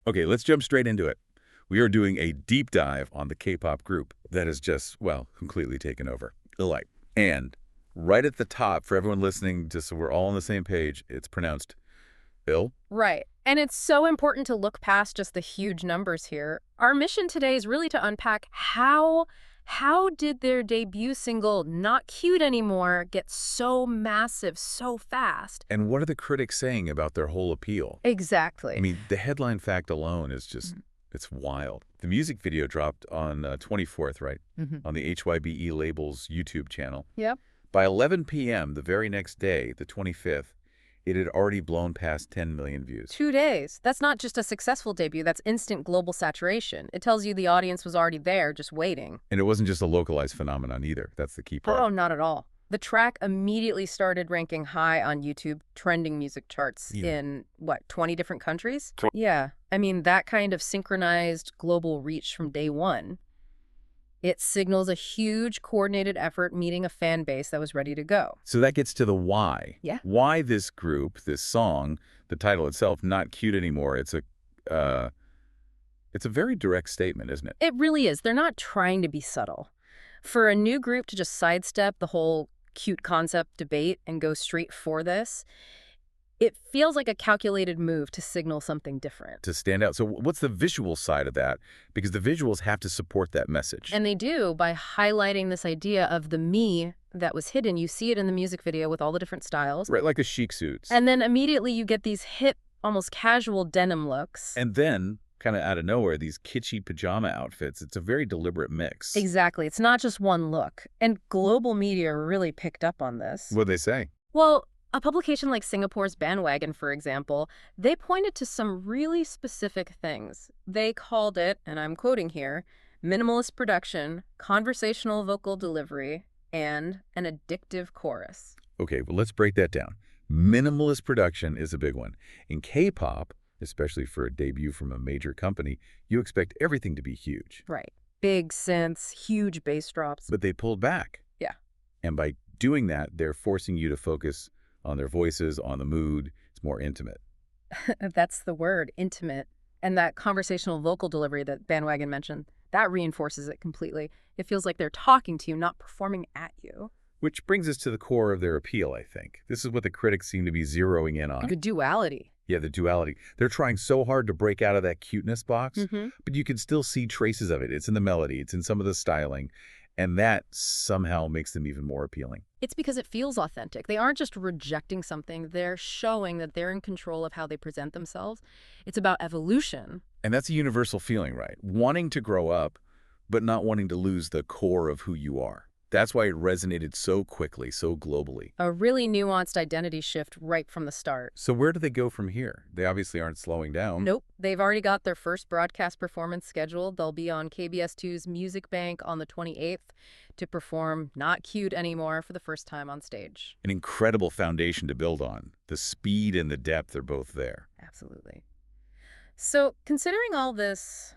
Okay, let's jump straight into it. We are doing a deep dive on the K-pop group that has just, well, completely taken over, Elite. And right at the top, for everyone listening, just so we're all on the same page, it's pronounced ill. Right. And it's so important to look past just the huge numbers here. Our mission today is really to unpack how did their debut single Not Cute Anymore get so massive so fast? And what are the critics saying about their whole appeal? I Exactly. mean, the headline fact alone is just, it's wild. The music video dropped on 24th, right? Mm-hmm. On the HYBE Labels YouTube channel. Yep. By 11 p.m. the very next day, the 25th, it had already blown past 10 million views. 2 days. That's not just a successful debut, that's instant global saturation. It tells you the audience was already there, just waiting. And it wasn't just a localized phenomenon either. That's the key part. Oh, not at all. The track immediately started ranking high on YouTube trending music charts in, 20 different countries? Yeah. I mean, that kind of synchronized global reach from day one. It signals a huge coordinated effort meeting a fan base that was ready to go. So that gets to the why. Yeah. Why this group, this song, the title itself, Not Cute Anymore. It's a very direct statement, isn't it? It really is. They're not trying to be subtle. For a new group to just sidestep the whole cute concept debate and go straight for this, it feels like a calculated move to signal something different. To stand out. So what's the visual side of that? Because the visuals have to support that message. And they do by highlighting this idea of the me that was hidden. You see it in the music video with all the different styles. Right, like the chic suits. And then immediately you get these hip, almost casual denim looks. And then, kind of out of nowhere, these kitschy pajama outfits. It's a very deliberate mix. Exactly. It's not just one look. And global media really picked up on this. What'd they say? Well, a publication like Singapore's Bandwagon, for example, they pointed to some really specific things. They called it, and I'm quoting here, minimalist production, conversational vocal delivery, and an addictive chorus. Okay, well, let's break that down. Minimalist production is a big one. In K-pop, especially for a debut from a major company, you expect everything to be huge. Right. Big synths, huge bass drops. But they pulled back. Yeah. And by doing that, they're forcing you to focus on their voices, on the mood. It's more intimate. That's the word, intimate. And that conversational vocal delivery that Bandwagon mentioned, that reinforces it completely. It feels like they're talking to you, not performing at you. Which brings us to the core of their appeal, I think. This is what the critics seem to be zeroing in on. The duality. Yeah, the duality. They're trying so hard to break out of that cuteness box, Mm-hmm. but you can still see traces of it. It's in the melody. It's in some of the styling. And that somehow makes them even more appealing. It's because it feels authentic. They aren't just rejecting something. They're showing that they're in control of how they present themselves. It's about evolution. And that's a universal feeling, right? Wanting to grow up, but not wanting to lose the core of who you are. That's why it resonated so quickly, so globally. A really nuanced identity shift right from the start. So where do they go from here? They obviously aren't slowing down. Nope. They've already got their first broadcast performance scheduled. They'll be on KBS2's Music Bank on the 28th to perform Not Cute Anymore for the first time on stage. An incredible foundation to build on. The speed and the depth are both there. Absolutely. So considering all this,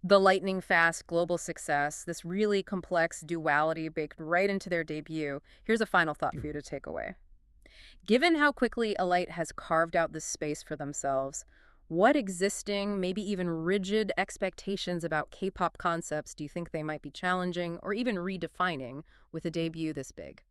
the lightning-fast global success, this really complex duality baked right into their debut, here's a final thought for you to take away. Given how quickly Alight has carved out this space for themselves, what existing, maybe even rigid expectations about K-pop concepts do you think they might be challenging or even redefining with a debut this big?